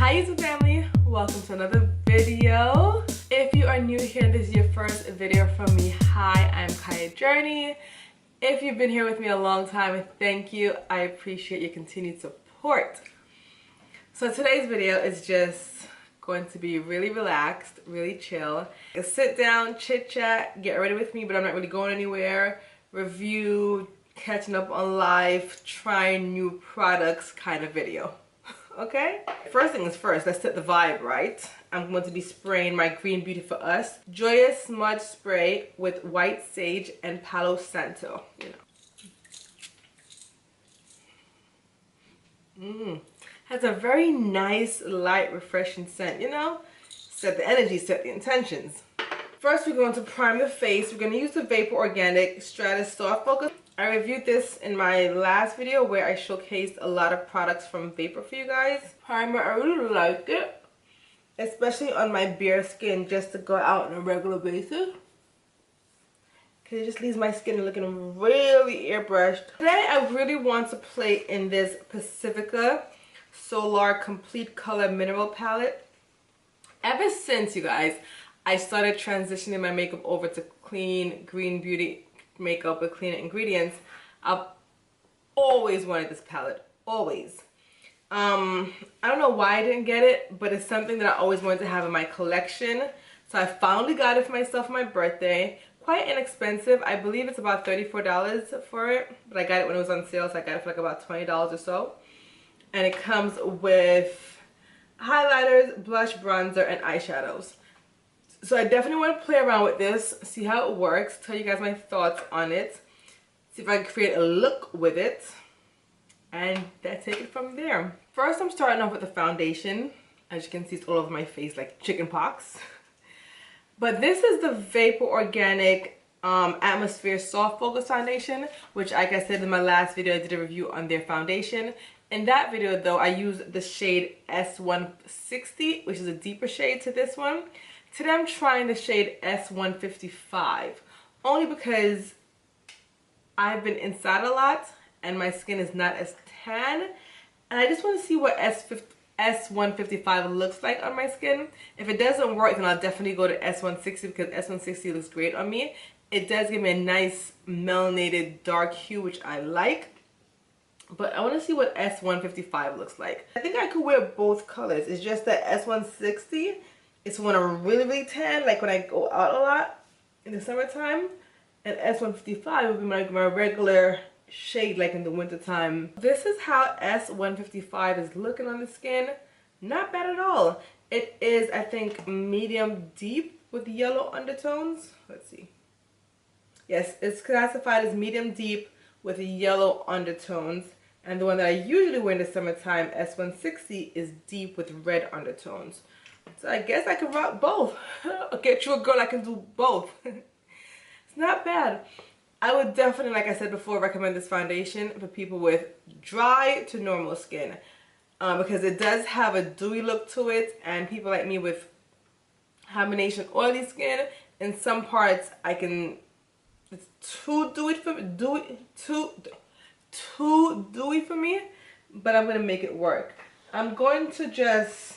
Hi YouTube family, welcome to another video. If you are new here and this is your first video from me, hi, I'm Kaya Journey. If you've been here with me a long time, thank you. I appreciate your continued support. So today's video is just going to be really relaxed, really chill. A sit down, chit chat, get ready with me, but I'm not really going anywhere. Review, catching up on life, trying new products kind of video. Okay? First thing is first, let's set the vibe right. I'm going to be spraying my Green Beauty for Us Joyous Smudge Spray with White Sage and Palo Santo. Has a very nice, light, refreshing scent, you know? Set the energy, set the intentions. First, we're going to prime the face. We're going to use the Vapor Organic Stratus Soft Focus. I reviewed this in my last video where I showcased a lot of products from Vapor for you guys. Primer, I really like it, especially on my bare skin, just to go out on a regular basis. Because it just leaves my skin looking really airbrushed. Today, I really want to play in this Pacifica Solar Complete Color Mineral Palette. Ever since, you guys, I started transitioning my makeup over to clean Green Beauty makeup with cleaner ingredients, I've always wanted this palette. Always. I don't know why I didn't get it, but it's something that I always wanted to have in my collection. So I finally got it for myself for my birthday. Quite inexpensive. I believe it's about $34 for it, but I got it when it was on sale, so I got it for like about $20 or so. And it comes with highlighters, blush, bronzer, and eyeshadows. So I definitely want to play around with this, see how it works, tell you guys my thoughts on it, see if I can create a look with it, and then take it from there. First, I'm starting off with the foundation. As you can see, it's all over my face like chicken pox. But this is the Vapor Organic Atmosphere Soft Focus Foundation, which, like I said in my last video, I did a review on their foundation. In that video, though, I used the shade S160, which is a deeper shade to this one. Today I'm trying the shade S155, only because I've been inside a lot and my skin is not as tan, and I just want to see what S155 looks like on my skin. If it doesn't work, then I'll definitely go to S160 because S160 looks great on me. It does give me a nice melanated dark hue, which I like. But I want to see what S155 looks like. I think I could wear both colors. It's just that S160 is when I'm really tan, like when I go out a lot in the summertime. And S155 would be my regular shade, like in the wintertime. This is how S155 is looking on the skin. Not bad at all. It is, I think, medium deep with yellow undertones. Let's see. Yes, it's classified as medium deep with yellow undertones. And the one that I usually wear in the summertime, S160, is deep with red undertones. So I guess I could rock both. I'll get you a girl that can do both. It's not bad. I would definitely, like I said before, recommend this foundation for people with dry to normal skin. Because it does have a dewy look to it, and people like me with combination oily skin, in some parts it's too dewy for me, too dewy for me, but I'm going to make it work. I'm going to just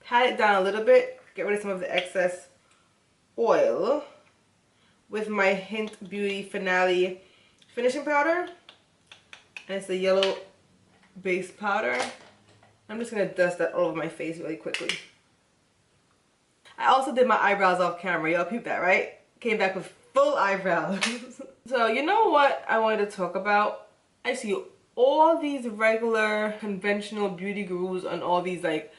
pat it down a little bit, get rid of some of the excess oil with my Hint Beauty Finale finishing powder. And it's the yellow base powder. I'm just going to dust that all over my face really quickly. I also did my eyebrows off camera. Y'all peeped that, right? Came back with full eyebrows. So you know what I wanted to talk about? I see all these regular conventional beauty gurus on all these like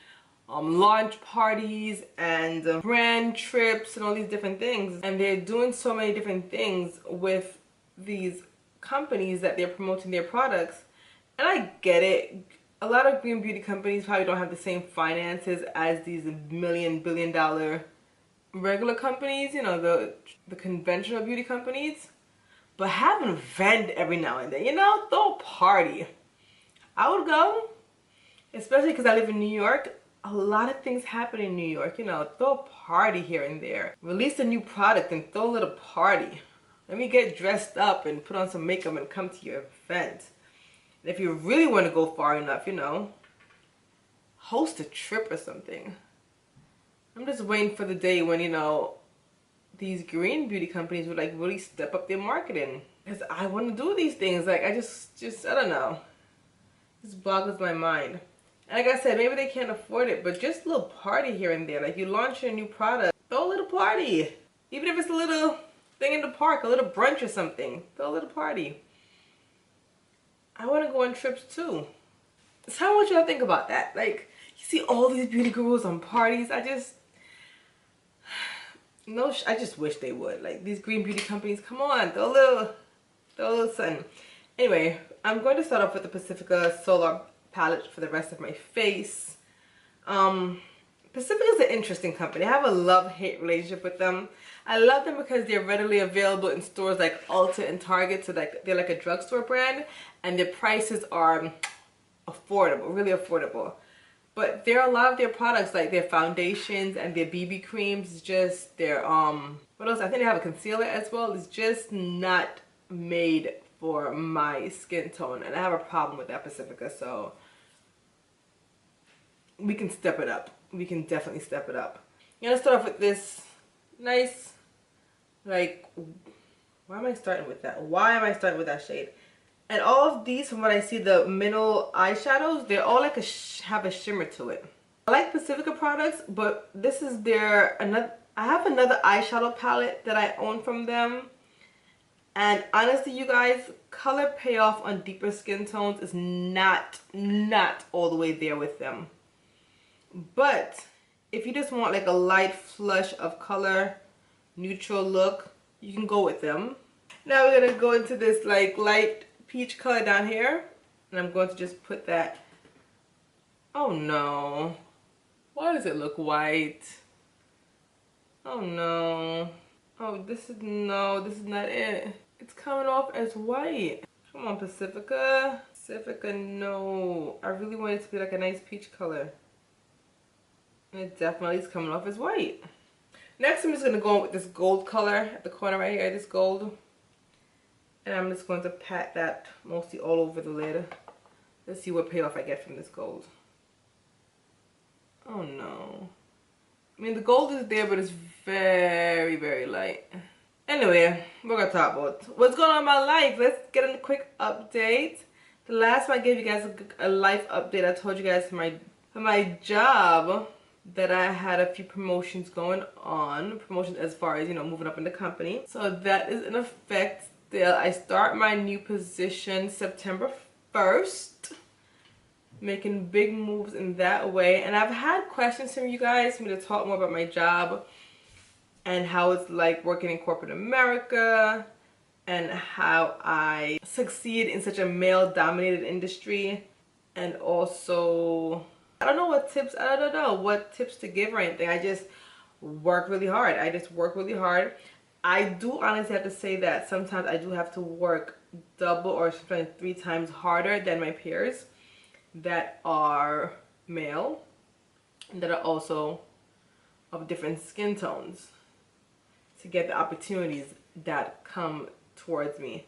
launch parties and brand trips and all these different things, and they're doing so many different things with these companies that they're promoting their products. And I get it, a lot of green beauty companies probably don't have the same finances as these billion-dollar regular companies, you know, the conventional beauty companies. But have an event every now and then, you know, throw a party. I would go, especially because I live in New York. A lot of things happen in New York, you know, throw a party here and there. Release a new product and throw a little party. Let me get dressed up and put on some makeup and come to your event. And if you really want to go far enough, you know, host a trip or something. I'm just waiting for the day when, you know, these green beauty companies would like really step up their marketing. Because I want to do these things. Like, I just, I don't know. This boggles my mind. And like I said, maybe they can't afford it, but just a little party here and there. Like, you launch your new product, throw a little party. Even if it's a little thing in the park, a little brunch or something. Throw a little party. I want to go on trips too. So I want you to think about that. Like, you see all these beauty gurus on parties. I just wish they would. Like, these green beauty companies, come on, throw a little something. Anyway, I'm going to start off with the Pacifica Solar Palette for the rest of my face. Pacifica is an interesting company. I have a love-hate relationship with them. I love them because they're readily available in stores like Ulta and Target, so like they're like a drugstore brand, and their prices are affordable, really affordable. But there are a lot of their products, like their foundations and their BB creams, just their what else? I think they have a concealer as well. It's just not made for my skin tone, and I have a problem with that Pacifica, so we can step it up. We can definitely step it up. I'm gonna start off with this nice, like, why am I starting with that? Why am I starting with that shade? And all of these, from what I see, the mineral eyeshadows, they're all like have a shimmer to it. I like Pacifica products, but this is their I have another eyeshadow palette that I own from them. And honestly, you guys, color payoff on deeper skin tones is not all the way there with them. But if you just want like a light flush of color, neutral look, you can go with them. Now we're gonna go into this like light peach color down here, and I'm going to just put that. Oh no, why does it look white? Oh no. Oh, this is not it. It's coming off as white. Come on, Pacifica. Pacifica, no. I really want it to be like a nice peach color. And it definitely is coming off as white. Next, I'm just going to go in with this gold color at the corner right here, this gold. And I'm just going to pat that mostly all over the lid. Let's see what payoff I get from this gold. Oh no. I mean, the gold is there, but it's very, very light. Anyway, we're going to talk about what's going on in my life. Let's get a quick update. The last time I gave you guys a life update, I told you guys for my job that I had a few promotions going on. Promotions as far as, you know, moving up in the company. So that is in effect still. I start my new position September 1st. Making big moves in that way. And I've had questions from you guys for me to talk more about my job and how it's like working in corporate America and how I succeed in such a male-dominated industry. And also, I don't know what tips to give or anything. I just work really hard. I do honestly have to say that sometimes I do have to work double or sometimes 3 times harder than my peers that are male and that are also of different skin tones to get the opportunities that come towards me.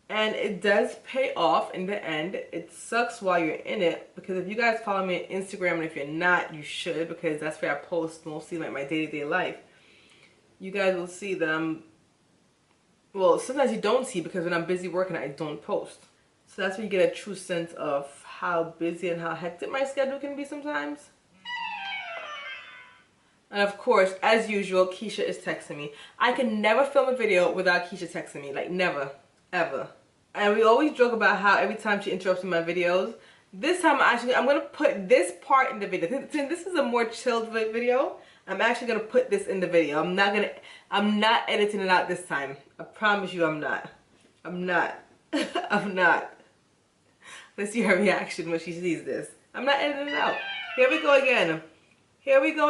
And it does pay off in the end. It sucks while you're in it, because if you guys follow me on Instagram, and if you're not, you should, because that's where I post mostly like my day-to-day life. You guys will see that well, sometimes you don't see, because when I'm busy working, I don't post. So that's where you get a true sense of how busy and how hectic my schedule can be sometimes. And of course, as usual, Keisha is texting me. I can never film a video without Keisha texting me. Like, never. Ever. And we always joke about how every time she interrupts my videos. This time, I'm going to put this part in the video. This is a more chilled video. I'm actually going to put this in the video. I'm not editing it out this time. I promise you I'm not. I'm not. Let's see her reaction when she sees this. I'm not editing it out. Here we go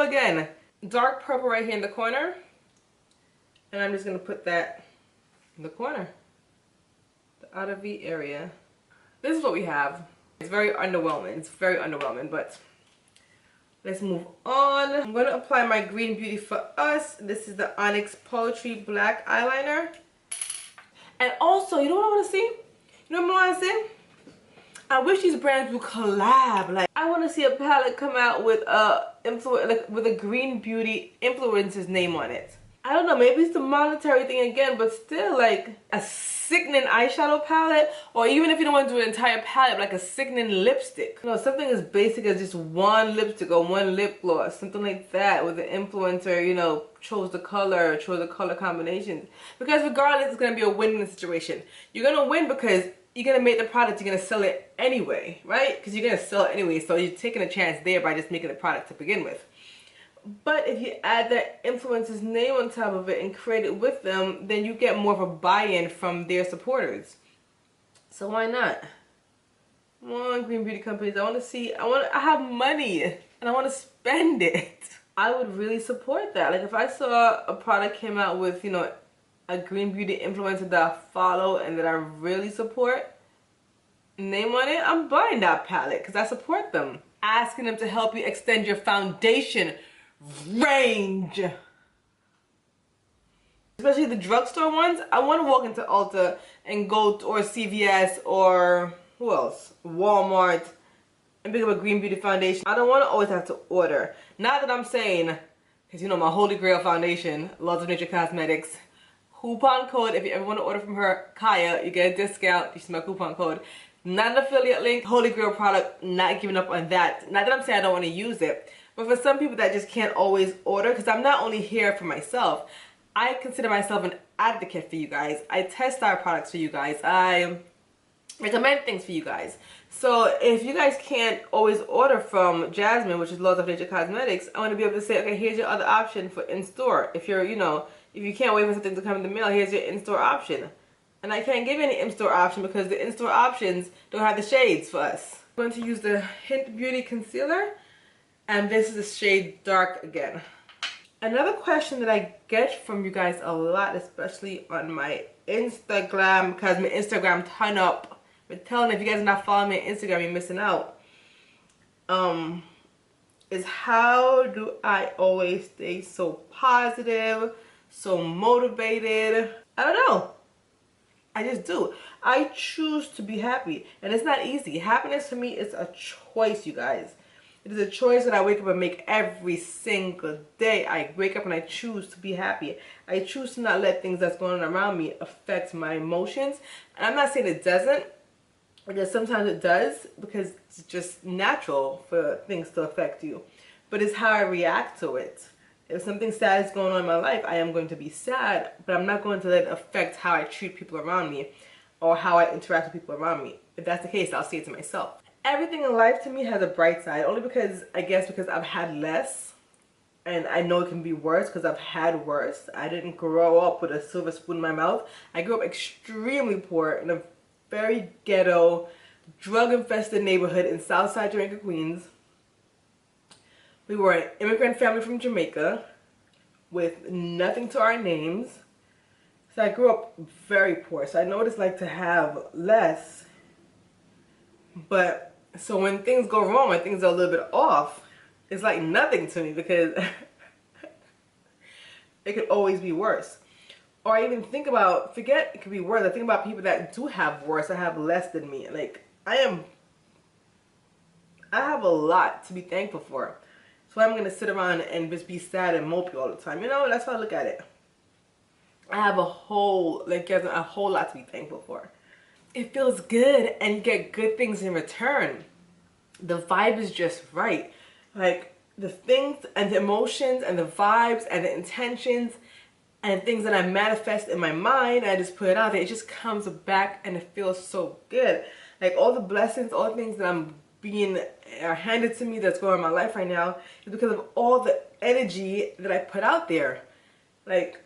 again. Dark purple right here in the corner. And I'm just going to put that in the corner. The outer V area. This is what we have. It's very underwhelming. But let's move on. I'm going to apply my Green Beauty for Us. This is the Onyx Poetry Black Eyeliner. And also, you know what I want to see? You know what I want to see? I wish these brands would collab. Like, I want to see a palette come out with with a Green Beauty influencer's name on it. I don't know, maybe it's the monetary thing again, but still, like a sickening eyeshadow palette, or even if you don't want to do an entire palette, like a sickening lipstick. You know, something as basic as just one lipstick or one lip gloss, something like that, with the influencer, you know, chose the color combinations. Because regardless, it's gonna be a win-win situation. You're gonna win because you're gonna make the product, you're gonna sell it anyway, right? Because you're gonna sell it anyway, so you're taking a chance there by just making the product to begin with. But if you add that influencer's name on top of it and create it with them, then you get more of a buy-in from their supporters. So why not? Come on, Green Beauty companies. I have money and I want to spend it. I would really support that. Like if I saw a product came out with, you know, a Green Beauty influencer that I follow and that I really support, name on it, I'm buying that palette because I support them. Asking them to help you extend your foundation range. Especially the drugstore ones. I want to walk into Ulta and go to, or CVS or who else? Walmart and pick up a Green Beauty foundation. I don't want to always have to order. Not that I'm saying, because you know my holy grail foundation, Laws of Nature Cosmetics. Coupon code, if you ever want to order from her, Kaya, you get a discount. You see my coupon code. Not an affiliate link. Holy grail product, not giving up on that. Not that I'm saying I don't want to use it. But for some people that just can't always order, because I'm not only here for myself, I consider myself an advocate for you guys. I test our products for you guys. I recommend things for you guys. So if you guys can't always order from Jasmine, which is Laws of Nature Cosmetics, I want to be able to say, okay, here's your other option for in-store. If you're, you know, if you can't wait for something to come in the mail, here's your in-store option. And I can't give you any in-store option because the in-store options don't have the shades for us. I'm going to use the Hint Beauty Concealer. And this is the shade Dark again. Another question that I get from you guys a lot, especially on my Instagram, because my Instagram ton up. I'm telling you, if you guys are not following me on Instagram, you're missing out. Is how do I always stay so positive, so motivated? I don't know. I just do. I choose to be happy. And it's not easy. Happiness for me is a choice, you guys. It is a choice that I wake up and make every single day. I wake up and I choose to be happy. I choose to not let things that's going on around me affect my emotions. And I'm not saying it doesn't, because sometimes it does, because it's just natural for things to affect you. But it's how I react to it. If something sad is going on in my life, I am going to be sad, but I'm not going to let it affect how I treat people around me or how I interact with people around me. If that's the case, I'll say it to myself. Everything in life to me has a bright side, only because, I guess because I've had less, and I know it can be worse because I've had worse. I didn't grow up with a silver spoon in my mouth. I grew up extremely poor in a very ghetto, drug-infested neighborhood in Southside Jamaica, Queens. We were an immigrant family from Jamaica with nothing to our names. So I grew up very poor, so I know what it's like to have less. But so when things go wrong, when things are a little bit off, it's like nothing to me because it could always be worse. Or I even think about, forget it could be worse, I think about people that do have worse or have less than me. Like, I have a lot to be thankful for. So I'm going to sit around and just be sad and mopey all the time. You know, that's how I look at it. I have a whole lot to be thankful for. It feels good and you get good things in return. The vibe is just right. Like the things and the emotions and the vibes and the intentions and things that I manifest in my mind, I just put it out there. It just comes back and it feels so good. Like all the blessings, all the things that I'm being handed to me that's going on in my life right now is because of all the energy that I put out there. Like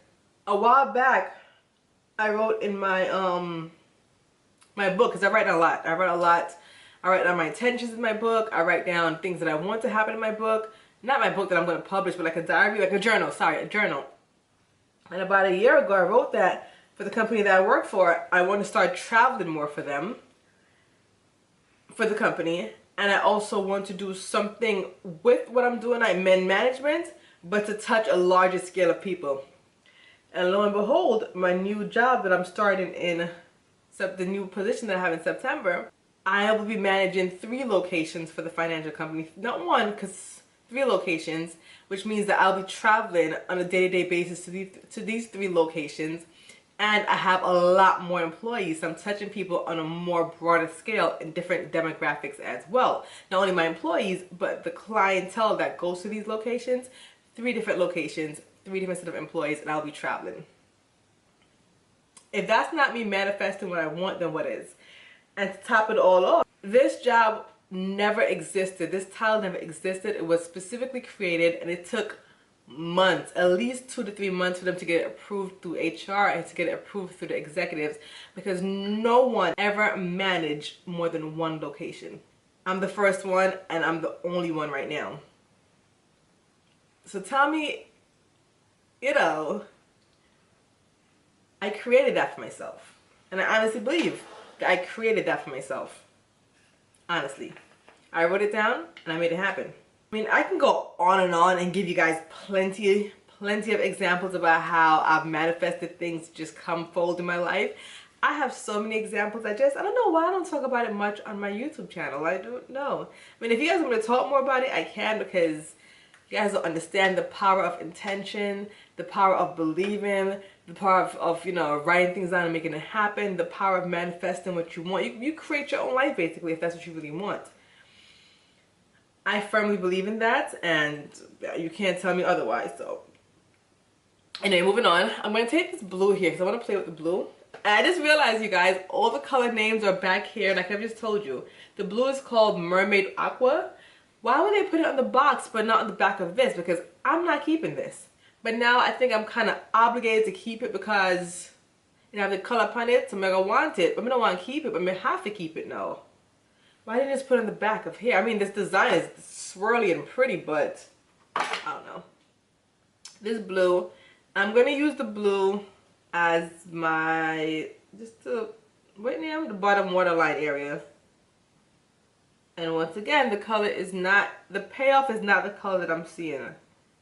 a while back, I wrote in my my book, because I write a lot. I write down my intentions in my book. I write down things that I want to happen in my book. Not my book that I'm going to publish, but like a diary, like a journal. Sorry, a journal. And about a year ago, I wrote that for the company that I work for. I want to start traveling more for them, for the company. And I also want to do something with what I'm doing, like men management, but to touch a larger scale of people. And lo and behold, my new job that I'm starting in, the new position that I have in September, I will be managing 3 locations for the financial company. Not one, because 3 locations, which means that I'll be traveling on a day-to-day basis to these 3 locations. And I have a lot more employees, so I'm touching people on a more broader scale in different demographics as well. Not only my employees, but the clientele that goes to these locations. 3 different locations, 3 different set of employees, and I'll be traveling. If that's not me manifesting what I want, then what is? And to top it all off, this job never existed. This title never existed. It was specifically created, and it took months, at least 2 to 3 months, for them to get it approved through HR and to get it approved through the executives, because no one ever managed more than 1 location. I'm the first one, and I'm the only one right now. So tell me, you know, I created that for myself. And I honestly believe that I created that for myself. Honestly. I wrote it down and I made it happen. I mean, I can go on and give you guys plenty of examples about how I've manifested things to just come fold in my life. I have so many examples. I don't know why I don't talk about it much on my YouTube channel. I don't know. I mean, if you guys want me to talk more about it, I can, because you guys don't understand the power of intention, the power of believing, the power of you know, writing things down and making it happen, the power of manifesting what you want. You create your own life, basically, if that's what you really want. I firmly believe in that, and you can't tell me otherwise. So anyway, moving on. I'm going to take this blue here because I want to play with the blue. And I just realized, you guys, all the color names are back here, like I've just told you. The blue is called Mermaid Aqua. Why would they put it on the box but not on the back of this? Because I'm not keeping this. But now I think I'm kind of obligated to keep it because, you know, I have the color upon it, so I'm going to want it. But I don't want to keep it, but I have to keep it now. Why didn't you just put it on the back of here? I mean, this design is swirly and pretty, but I don't know. This blue, I'm going to use the blue as my, just to, right now, the bottom waterline area. And once again, the color is not, the payoff is not the color that I'm seeing.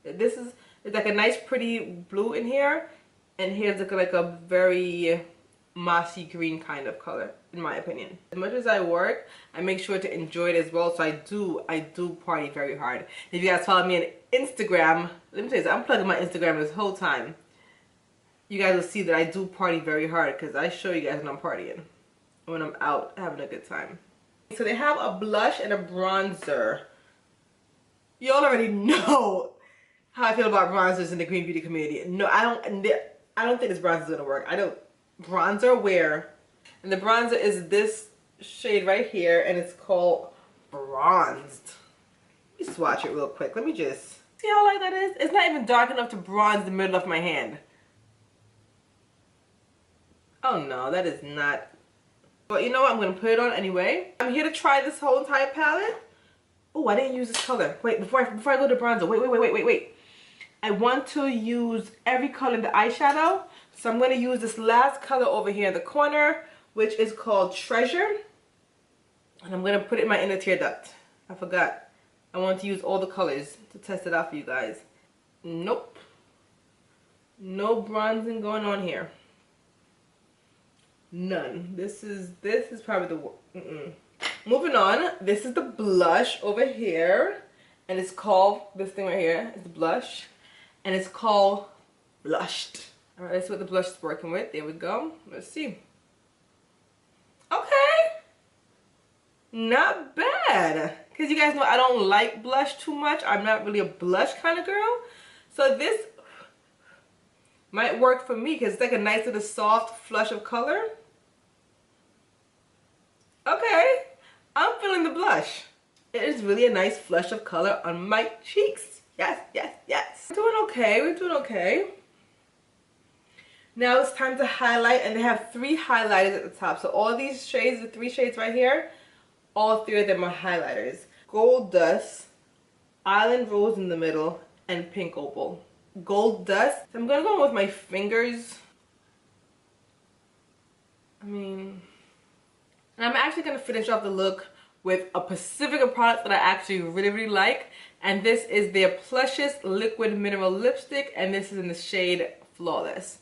This is, it's like a nice pretty blue in here, and here's like a very mossy green kind of color, in my opinion. As much as I work, I make sure to enjoy it as well, so I do party very hard. If you guys follow me on Instagram, let me tell you, I'm plugging my Instagram this whole time. You guys will see that I do party very hard, because I show you guys when I'm partying, when I'm out having a good time. So they have a blush and a bronzer. Y'all already know how I feel about bronzers in the green beauty community. No, I don't think this bronzer is gonna work. Bronzer where? And the bronzer is this shade right here, and it's called Bronzed. Let me swatch it real quick. Let me just see how light that is. It's not even dark enough to bronze the middle of my hand. Oh no, that is not. But you know what? I'm gonna put it on anyway. I'm here to try this whole entire palette. Oh, I didn't use this color. Wait, before I go to bronzer, wait. I want to use every color in the eyeshadow. So I'm going to use this last color over here in the corner, which is called Treasure. And I'm going to put it in my inner tear duct. I forgot. I want to use all the colors to test it out for you guys. Nope. No bronzing going on here. None. This is probably the... Moving on. This is the blush over here. And it's called, this thing right here is the blush. And it's called Blushed. Alright, let's see what the blush is working with. There we go. Let's see. Okay. Not bad. Because you guys know I don't like blush too much. I'm not really a blush kind of girl. So this might work for me because it's like a nice little soft flush of color. Okay. I'm feeling the blush. It is really a nice flush of color on my cheeks. Yes. We're doing okay. Now it's time to highlight, and they have 3 highlighters at the top. So all these shades, the 3 shades right here, all 3 of them are highlighters. Gold Dust, Island Rose in the middle, and Pink Opal. Gold Dust. So I'm going to go with my fingers. And I'm actually going to finish off the look with a Pacifica product that I actually really like. And this is their Plushest Liquid Mineral Lipstick, and this is in the shade Flawless.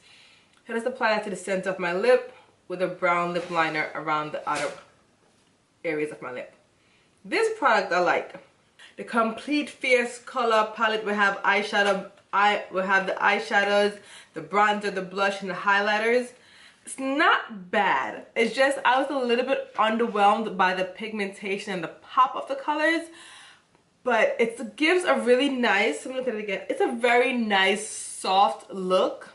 So let's apply that to the center of my lip with a brown lip liner around the outer areas of my lip. This product I like. The Complete Fierce Color Palette will have eyeshadow. Will have the eyeshadows, the bronzer, the blush, and the highlighters. It's not bad. It's just I was a little bit underwhelmed by the pigmentation and the pop of the colors. But it gives a really nice, let me look at it again. It's a very nice soft look.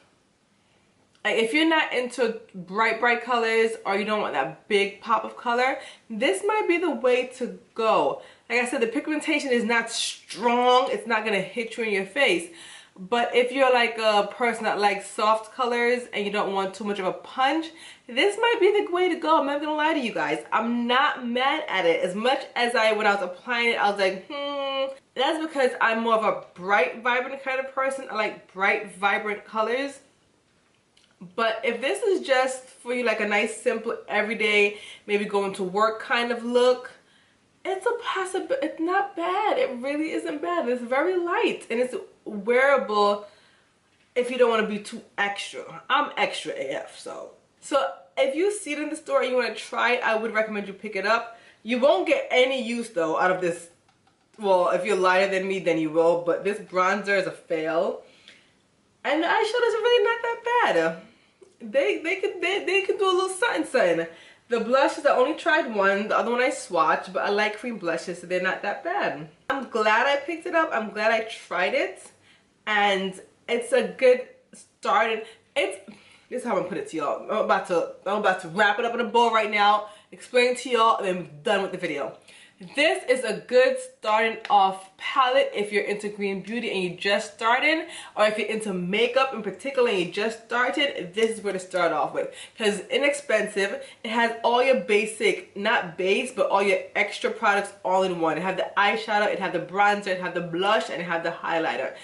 Like if you're not into bright colors or you don't want that big pop of color, this might be the way to go. Like I said, the pigmentation is not strong. It's not going to hit you in your face. But if you're like a person that likes soft colors and you don't want too much of a punch, this might be the way to go. I'm not going to lie to you guys. I'm not mad at it. As much as when I was applying it, I was like, That's because I'm more of a bright, vibrant kind of person. I like bright, vibrant colors. But if this is just for you, like a nice, simple, everyday, maybe going to work kind of look, it's a possibility. It's not bad. It really isn't bad. It's very light and it's wearable if you don't want to be too extra. I'm extra AF, so if you see it in the store and you want to try it, I would recommend you pick it up. You won't get any use though out of this. Well, if you're lighter than me, then you will. But this bronzer is a fail, and the eyeshadows are really not that bad. They could do a little something. The blushes, I only tried one. The other one I swatched, but I like cream blushes, so they're not that bad. I'm glad I picked it up. I'm glad I tried it, and it's a good start. This is how I'm gonna put it to y'all. I'm about to wrap it up in a bowl right now, explain it to y'all, and then we're done with the video. This is a good starting off palette if you're into green beauty and you're just starting, or if you're into makeup in particular and you just started. This is where to start off with, because it's inexpensive. It has all your basic, not base, but all your extra products all in one. It has the eyeshadow, it has the bronzer, it has the blush, and it has the highlighter.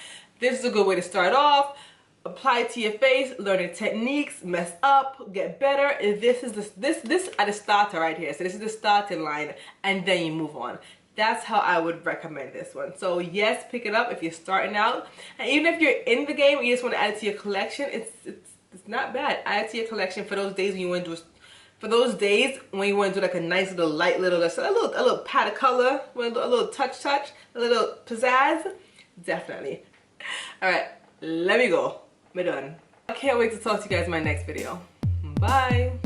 This is a good way to start off. Apply it to your face, learn the techniques, mess up, get better. And this is this at the starter right here. So this is the starting line, and then you move on. That's how I would recommend this one. So yes, pick it up if you're starting out, and even if you're in the game and you just want to add it to your collection, it's not bad. Add it to your collection for those days when you want to do like a nice little light little, a little pat of color, a little touch, a little pizzazz. Definitely. All right, let me go. We're done. I can't wait to talk to you guys in my next video. Bye.